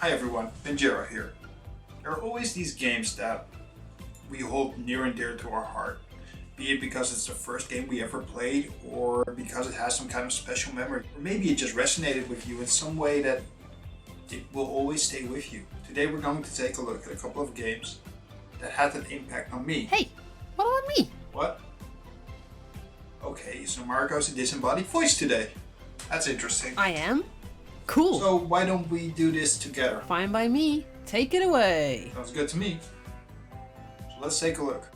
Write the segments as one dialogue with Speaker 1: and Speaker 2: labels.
Speaker 1: Hi everyone, Benjiro here. There are always these games that we hold near and dear to our heart, be it because it's the first game we ever played, or because it has some kind of special memory, or maybe it just resonated with you in some way that it will always stay with you. Today we're going to take a look at a couple of games that had an impact on me.
Speaker 2: Hey, what about me?
Speaker 1: What? Okay, so Marco's a disembodied voice today. That's interesting.
Speaker 2: I am? Cool.
Speaker 1: So why don't we do this together?
Speaker 2: Fine by me. Take it away.
Speaker 1: Sounds good to me. So let's take a look.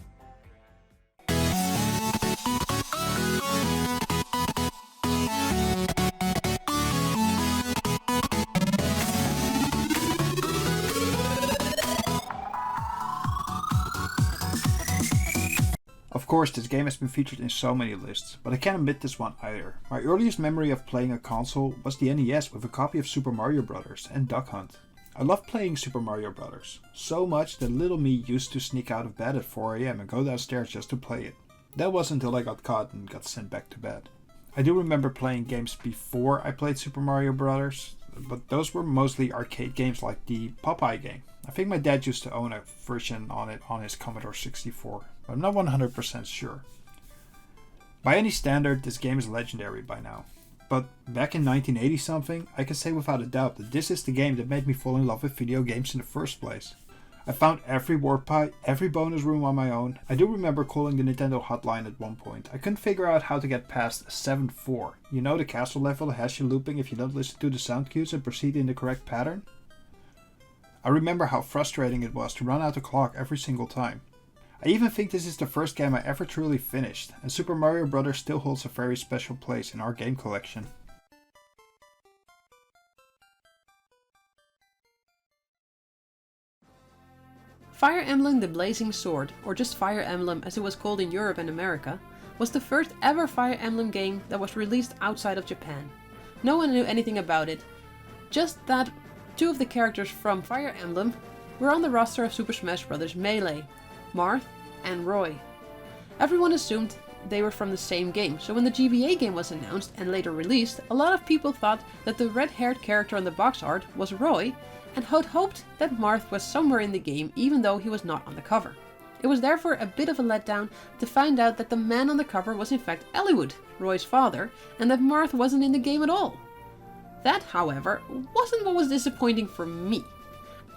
Speaker 1: Of course, this game has been featured in so many lists, but I can't admit this one either. My earliest memory of playing a console was the NES with a copy of Super Mario Bros. And Duck Hunt. I loved playing Super Mario Bros. So much that little me used to sneak out of bed at 4 AM and go downstairs just to play it. That was until I got caught and got sent back to bed. I do remember playing games before I played Super Mario Bros., but those were mostly arcade games like the Popeye game. I think my dad used to own a version on it on his Commodore 64, but I'm not 100% sure. By any standard, this game is legendary by now. But back in 1980 something, I can say without a doubt that this is the game that made me fall in love with video games in the first place. I found every warp pipe, every bonus room on my own. I do remember calling the Nintendo hotline at one point. I couldn't figure out how to get past 7-4. You know, the castle level that has you looping if you don't listen to the sound cues and proceed in the correct pattern? I remember how frustrating it was to run out the clock every single time. I even think this is the first game I ever truly finished, and Super Mario Bros. Still holds a very special place in our game collection.
Speaker 2: Fire Emblem the Blazing Sword, or just Fire Emblem as it was called in Europe and America, was the first ever Fire Emblem game that was released outside of Japan. No one knew anything about it, just that two of the characters from Fire Emblem were on the roster of Super Smash Bros. Melee, Marth and Roy. Everyone assumed they were from the same game, so when the GBA game was announced and later released, a lot of people thought that the red-haired character on the box art was Roy, and had hoped that Marth was somewhere in the game even though he was not on the cover. It was therefore a bit of a letdown to find out that the man on the cover was in fact Eliwood, Roy's father, and that Marth wasn't in the game at all. That, however, wasn't what was disappointing for me.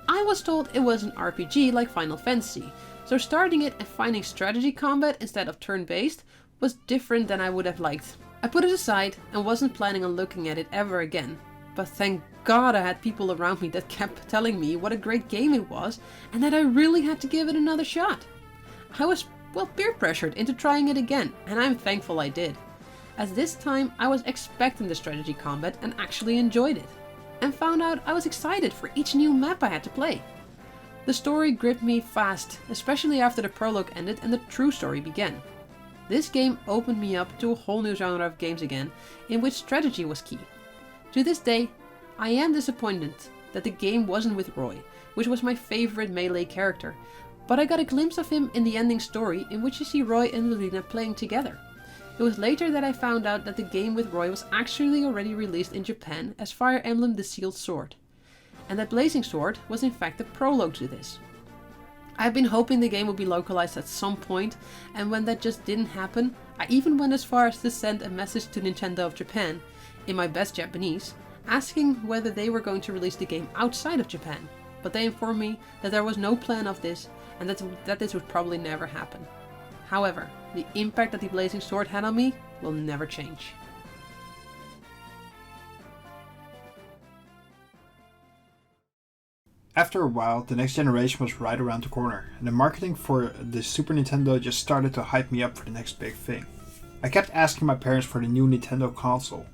Speaker 2: I was told it was an RPG like Final Fantasy, so starting it and finding strategy combat instead of turn-based was different than I would have liked. I put it aside and wasn't planning on looking at it ever again, but thank God I had people around me that kept telling me what a great game it was and that I really had to give it another shot. I was, peer pressured into trying it again, and I'm thankful I did, as this time I was expecting the strategy combat and actually enjoyed it, and found out I was excited for each new map I had to play. The story gripped me fast, especially after the prologue ended and the true story began. This game opened me up to a whole new genre of games again, in which strategy was key. To this day, I am disappointed that the game wasn't with Roy, which was my favorite Melee character, but I got a glimpse of him in the ending story in which you see Roy and Lilina playing together. It was later that I found out that the game with Roy was actually already released in Japan as Fire Emblem the Sealed Sword, and that Blazing Sword was in fact the prologue to this. I've been hoping the game would be localized at some point, and when that just didn't happen, I even went as far as to send a message to Nintendo of Japan, in my best Japanese, asking whether they were going to release the game outside of Japan, but they informed me that there was no plan of this and that this would probably never happen. However, the impact that the Blazing Sword had on me will never change.
Speaker 1: After a while, the next generation was right around the corner, and the marketing for the Super Nintendo just started to hype me up for the next big thing. I kept asking my parents for the new Nintendo console,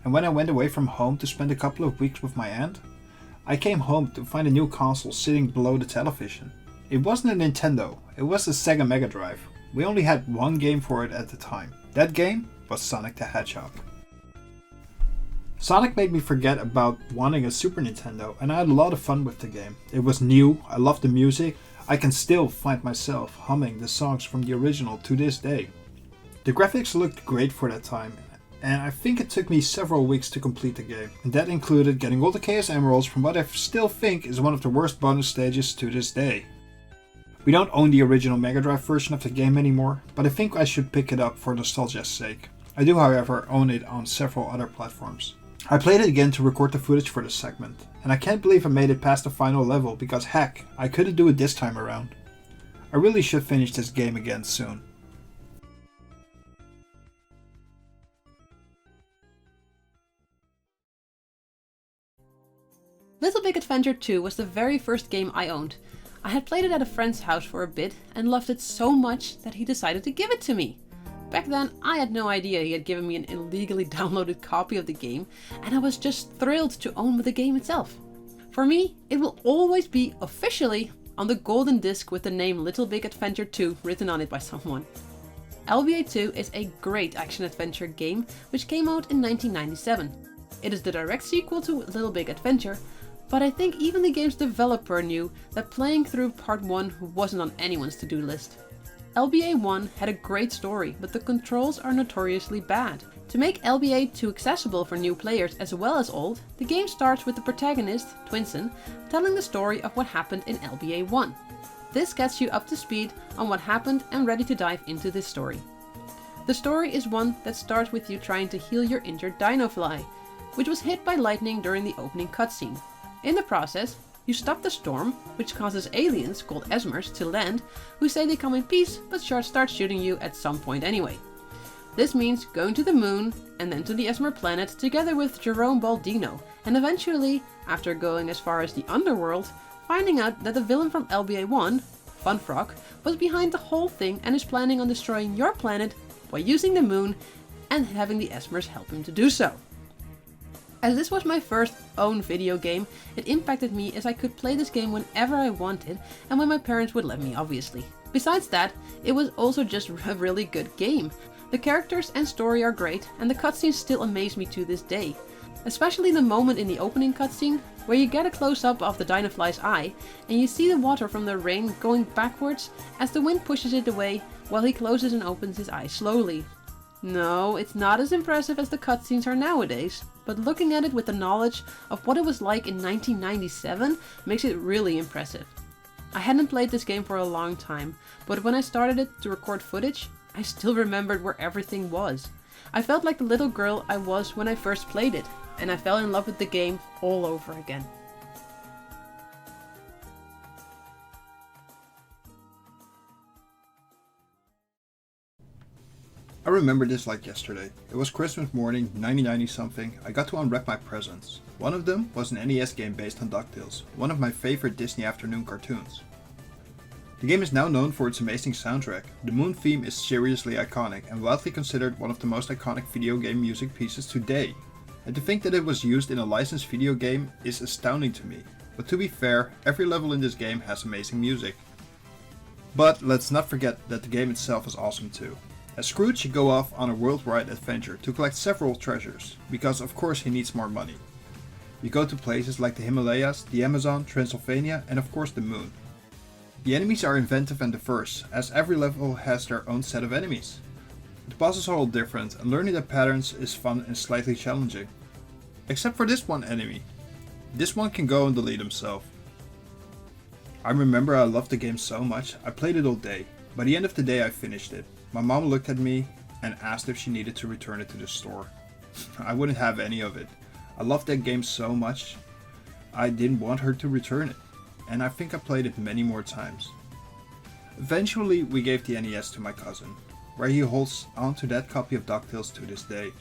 Speaker 1: and when I went away from home to spend a couple of weeks with my aunt, I came home to find a new console sitting below the television. It wasn't a Nintendo, it was a Sega Mega Drive. We only had one game for it at the time. That game was Sonic the Hedgehog. Sonic made me forget about wanting a Super Nintendo, and I had a lot of fun with the game. It was new, I loved the music, I can still find myself humming the songs from the original to this day. The graphics looked great for that time, and I think it took me several weeks to complete the game, and that included getting all the Chaos Emeralds from what I still think is one of the worst bonus stages to this day. We don't own the original Mega Drive version of the game anymore, but I think I should pick it up for nostalgia's sake. I do, however, own it on several other platforms. I played it again to record the footage for this segment, and I can't believe I made it past the final level because heck, I couldn't do it this time around. I really should finish this game again soon.
Speaker 2: Little Big Adventure 2 was the very first game I owned. I had played it at a friend's house for a bit and loved it so much that he decided to give it to me. Back then, I had no idea he had given me an illegally downloaded copy of the game, and I was just thrilled to own the game itself. For me, it will always be officially on the golden disc with the name Little Big Adventure 2 written on it by someone. LBA 2 is a great action-adventure game which came out in 1997. It is the direct sequel to Little Big Adventure, but I think even the game's developer knew that playing through part 1 wasn't on anyone's to-do list. LBA 1 had a great story, but the controls are notoriously bad. To make LBA 2 accessible for new players as well as old, the game starts with the protagonist, Twinsen, telling the story of what happened in LBA 1. This gets you up to speed on what happened and ready to dive into this story. The story is one that starts with you trying to heal your injured Dinofly, which was hit by lightning during the opening cutscene. In the process, you stop the storm, which causes aliens called Esmers to land, who say they come in peace but start shooting you at some point anyway. This means going to the moon and then to the Esmer planet together with Jerome Baldino, and eventually, after going as far as the underworld, finding out that the villain from LBA 1, Funfrock, was behind the whole thing and is planning on destroying your planet by using the moon and having the Esmers help him to do so. As this was my first own video game, it impacted me as I could play this game whenever I wanted and when my parents would let me, obviously. Besides that, it was also just a really good game. The characters and story are great, and the cutscenes still amaze me to this day. Especially the moment in the opening cutscene, where you get a close-up of the Dinofly's eye, and you see the water from the rain going backwards as the wind pushes it away while he closes and opens his eyes slowly. No, it's not as impressive as the cutscenes are nowadays, but looking at it with the knowledge of what it was like in 1997 makes it really impressive. I hadn't played this game for a long time, but when I started it to record footage, I still remembered where everything was. I felt like the little girl I was when I first played it, and I fell in love with the game all over again.
Speaker 1: I remember this like yesterday. It was Christmas morning, 1990 something. I got to unwrap my presents. One of them was an NES game based on Ducktales, one of my favorite Disney afternoon cartoons. The game is now known for its amazing soundtrack. The Moon theme is seriously iconic and widely considered one of the most iconic video game music pieces today. And to think that it was used in a licensed video game is astounding to me. But to be fair, every level in this game has amazing music. But let's not forget that the game itself is awesome too. As Scrooge, you go off on a worldwide adventure to collect several treasures, because of course he needs more money. You go to places like the Himalayas, the Amazon, Transylvania, and of course the moon. The enemies are inventive and diverse, as every level has their own set of enemies. The bosses are all different, and learning their patterns is fun and slightly challenging. Except for this one enemy. This one can go and delete himself. I remember I loved the game so much, I played it all day. By the end of the day I finished it. My mom looked at me and asked if she needed to return it to the store. I wouldn't have any of it. I loved that game so much, I didn't want her to return it. And I think I played it many more times. Eventually we gave the NES to my cousin, where he holds onto that copy of Ducktales to this day.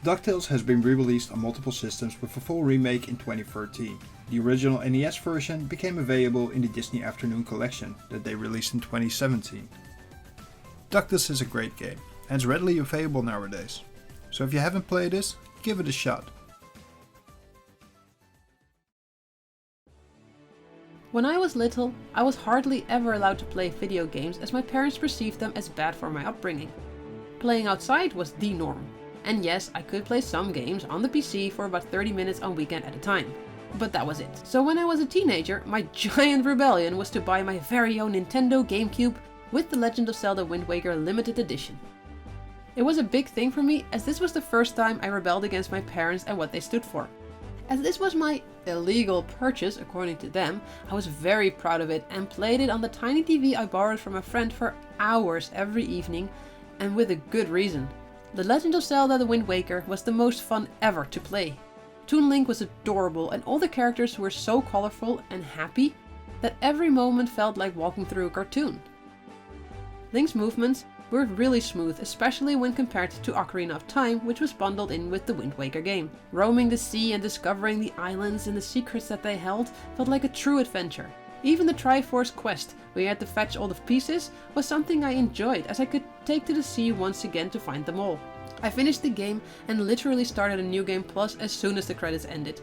Speaker 1: Ducktales has been re-released on multiple systems with a full remake in 2013. The original NES version became available in the Disney Afternoon Collection that they released in 2017. Ducktales is a great game, and it's readily available nowadays. So if you haven't played this, give it a shot.
Speaker 2: When I was little, I was hardly ever allowed to play video games as my parents perceived them as bad for my upbringing. Playing outside was the norm. And yes, I could play some games on the PC for about 30 minutes on weekend at a time. But that was it. So when I was a teenager, my giant rebellion was to buy my very own Nintendo GameCube with The Legend of Zelda Wind Waker Limited Edition. It was a big thing for me, as this was the first time I rebelled against my parents and what they stood for. As this was my illegal purchase, according to them, I was very proud of it and played it on the tiny TV I borrowed from a friend for hours every evening, and with a good reason. The Legend of Zelda: The Wind Waker was the most fun ever to play. Toon Link was adorable, and all the characters were so colorful and happy that every moment felt like walking through a cartoon. Link's movements were really smooth, especially when compared to Ocarina of Time, which was bundled in with the Wind Waker game. Roaming the sea and discovering the islands and the secrets that they held felt like a true adventure. Even the Triforce quest, where you had to fetch all the pieces, was something I enjoyed, as I could take to the sea once again to find them all. I finished the game and literally started a New Game Plus as soon as the credits ended.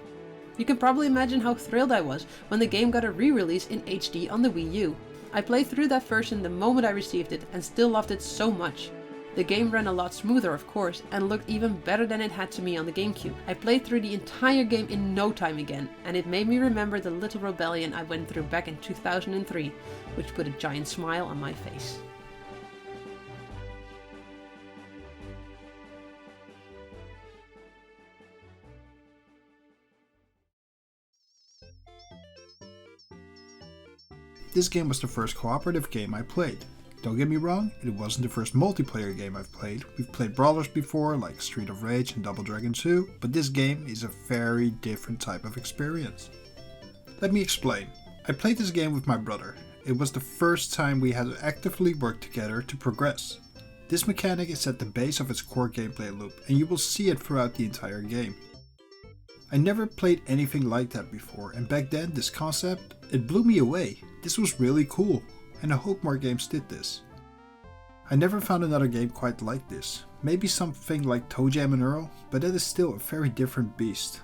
Speaker 2: You can probably imagine how thrilled I was when the game got a re-release in HD on the Wii U. I played through that version the moment I received it and still loved it so much. The game ran a lot smoother, of course, and looked even better than it had to me on the GameCube. I played through the entire game in no time again, and it made me remember the little rebellion I went through back in 2003, which put a giant smile on my face.
Speaker 1: This game was the first cooperative game I played. Don't get me wrong, it wasn't the first multiplayer game I've played. We've played brawlers before, like Street of Rage and Double Dragon 2, but this game is a very different type of experience. Let me explain. I played this game with my brother. It was the first time we had to actively work together to progress. This mechanic is at the base of its core gameplay loop, and you will see it throughout the entire game. I never played anything like that before, and back then this concept, it blew me away. This was really cool, and I hope more games did this. I never found another game quite like this. Maybe something like ToeJam and Earl, but that is still a very different beast.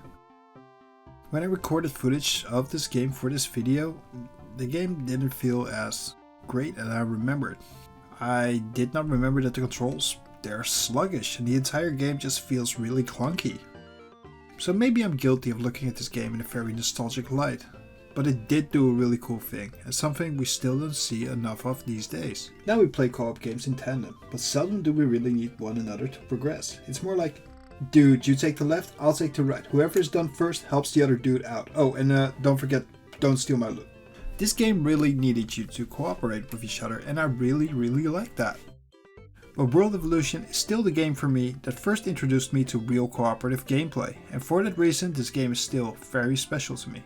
Speaker 1: When I recorded footage of this game for this video, the game didn't feel as great as I remembered. I did not remember that the controls, they're sluggish, and the entire game just feels really clunky. So maybe I'm guilty of looking at this game in a very nostalgic light, but it did do a really cool thing, and something we still don't see enough of these days. Now we play co-op games in tandem, but seldom do we really need one another to progress. It's more like, dude, you take the left, I'll take the right. Whoever is done first helps the other dude out. Oh, and don't forget, don't steal my loot. This game really needed you to cooperate with each other, and I really like that. But World Evolution is still the game for me that first introduced me to real cooperative gameplay, and for that reason this game is still very special to me.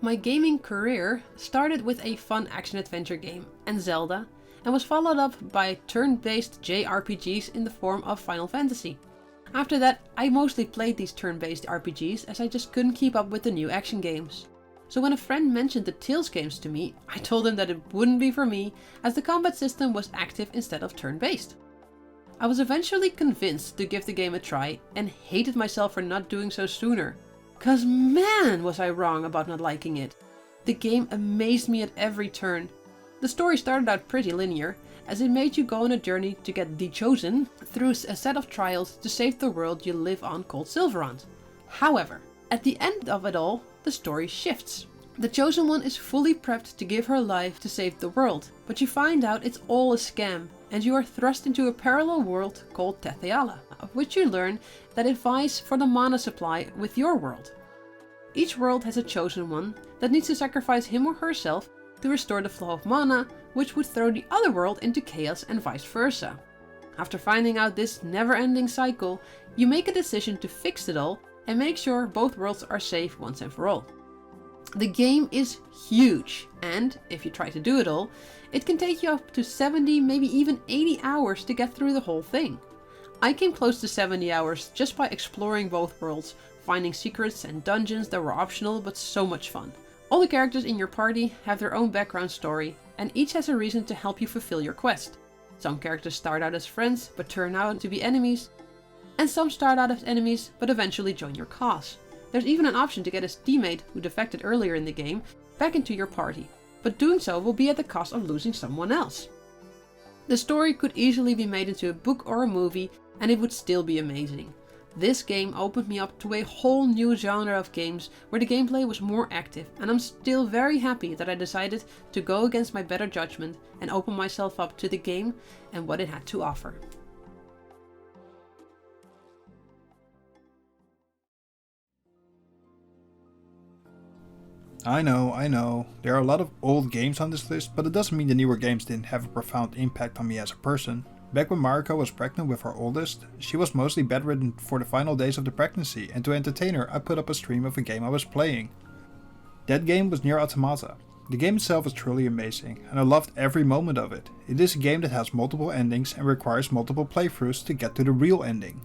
Speaker 2: My gaming career started with a fun action-adventure game and Zelda, and was followed up by turn-based JRPGs in the form of Final Fantasy. After that, I mostly played these turn-based RPGs as I just couldn't keep up with the new action games. So when a friend mentioned the Tales games to me, I told him that it wouldn't be for me, as the combat system was active instead of turn-based. I was eventually convinced to give the game a try, and hated myself for not doing so sooner. Cause man was I wrong about not liking it. The game amazed me at every turn. The story started out pretty linear, as it made you go on a journey to get the Chosen through a set of trials to save the world you live on called Silverant. However, at the end of it all, the story shifts. The Chosen One is fully prepped to give her life to save the world, but you find out it's all a scam, and you are thrust into a parallel world called Tetheala, of which you learn that it vies for the mana supply with your world. Each world has a Chosen One that needs to sacrifice him or herself to restore the flow of mana, which would throw the other world into chaos and vice versa. After finding out this never-ending cycle, you make a decision to fix it all and make sure both worlds are safe once and for all. The game is huge, and if you try to do it all, it can take you up to 70, maybe even 80 hours to get through the whole thing. I came close to 70 hours just by exploring both worlds, finding secrets and dungeons that were optional but so much fun. All the characters in your party have their own background story, and each has a reason to help you fulfill your quest. Some characters start out as friends but turn out to be enemies, and some start out as enemies but eventually join your cause. There's even an option to get a teammate who defected earlier in the game back into your party, but doing so will be at the cost of losing someone else. The story could easily be made into a book or a movie, and it would still be amazing. This game opened me up to a whole new genre of games where the gameplay was more active, and I'm still very happy that I decided to go against my better judgment and open myself up to the game and what it had to offer.
Speaker 1: I know. There are a lot of old games on this list, but it doesn't mean the newer games didn't have a profound impact on me as a person. Back when Mariko was pregnant with her oldest, she was mostly bedridden for the final days of the pregnancy, and to entertain her I put up a stream of a game I was playing. That game was Nier Automata. The game itself is truly amazing, and I loved every moment of it. It is a game that has multiple endings and requires multiple playthroughs to get to the real ending.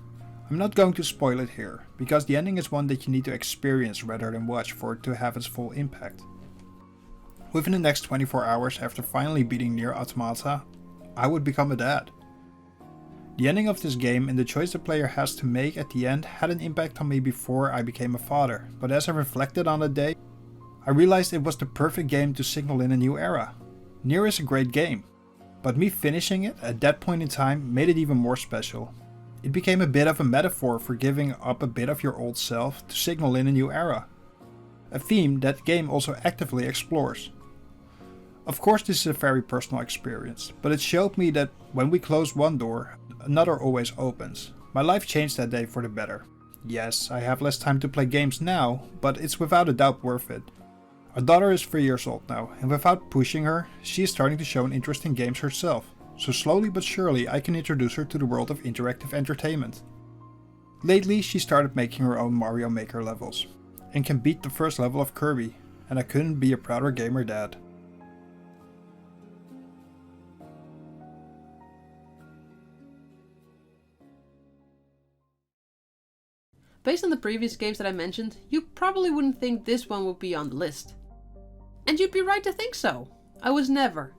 Speaker 1: I'm not going to spoil it here, because the ending is one that you need to experience rather than watch for it to have its full impact. Within the next 24 hours after finally beating Nier Automata, I would become a dad. The ending of this game and the choice the player has to make at the end had an impact on me before I became a father, but as I reflected on that day, I realized it was the perfect game to signal in a new era. Nier is a great game, but me finishing it at that point in time made it even more special. It became a bit of a metaphor for giving up a bit of your old self to signal in a new era. A theme that the game also actively explores. Of course this is a very personal experience, but it showed me that when we close one door, another always opens. My life changed that day for the better. Yes, I have less time to play games now, but it's without a doubt worth it. Our daughter is 3 years old now, and without pushing her, she is starting to show an interest in games herself. So slowly but surely I can introduce her to the world of interactive entertainment. Lately she started making her own Mario Maker levels, and can beat the first level of Kirby, and I couldn't be a prouder gamer dad.
Speaker 2: Based on the previous games that I mentioned, you probably wouldn't think this one would be on the list. And you'd be right to think so. I was never,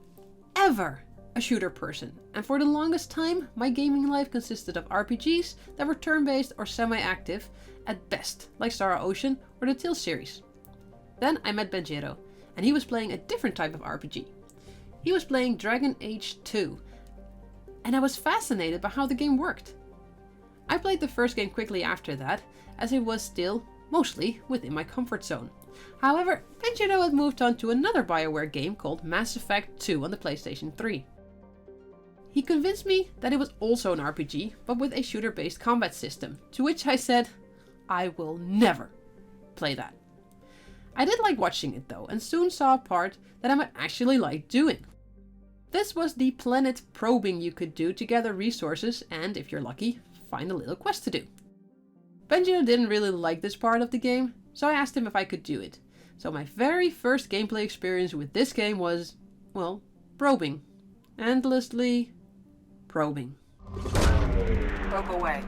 Speaker 2: ever a shooter person, and for the longest time, my gaming life consisted of RPGs that were turn-based or semi-active at best, like Star Ocean or the Tales series. Then I met Benjiro, and he was playing a different type of RPG. He was playing Dragon Age 2, and I was fascinated by how the game worked. I played the first game quickly after that, as it was still mostly within my comfort zone. However, Benjiro had moved on to another BioWare game called Mass Effect 2 on the PlayStation 3. He convinced me that it was also an RPG, but with a shooter-based combat system, to which I said, I will never play that. I did like watching it though, and soon saw a part that I might actually like doing. This was the planet probing you could do to gather resources and, if you're lucky, find a little quest to do. Benjiro didn't really like this part of the game, so I asked him if I could do it. So my very first gameplay experience with this game was, well, probing. Endlessly probing.
Speaker 3: Probe away.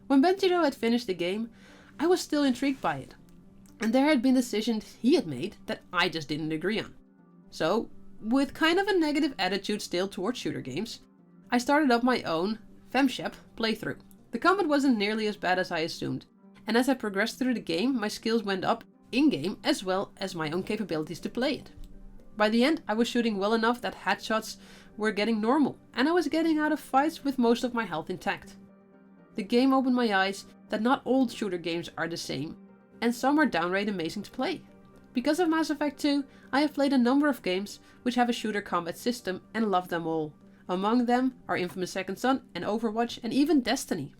Speaker 2: When Benjiro had finished the game, I was still intrigued by it. And there had been decisions he had made that I just didn't agree on. So, with kind of a negative attitude still towards shooter games, I started up my own FemShep playthrough. The combat wasn't nearly as bad as I assumed, and as I progressed through the game, my skills went up in-game as well as my own capabilities to play it. By the end, I was shooting well enough that headshots were getting normal, and I was getting out of fights with most of my health intact. The game opened my eyes that not all shooter games are the same, and some are downright amazing to play. Because of Mass Effect 2, I have played a number of games which have a shooter combat system and love them all. Among them are Infamous Second Son and Overwatch and even Destiny.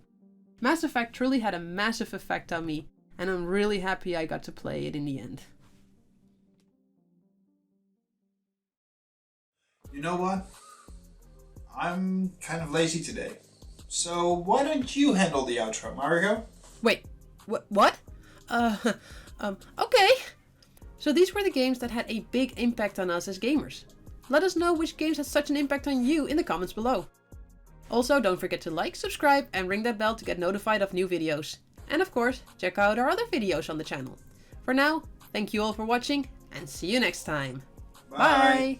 Speaker 2: Mass Effect truly had a massive effect on me, and I'm really happy I got to play it in the end.
Speaker 1: You know what? I'm kind of lazy today. So why don't you handle the outro, Mariko?
Speaker 2: Wait, what? Okay. So these were the games that had a big impact on us as gamers. Let us know which games had such an impact on you in the comments below. Also, don't forget to like, subscribe and ring that bell to get notified of new videos. And of course, check out our other videos on the channel. For now, thank you all for watching and see you next time. Bye!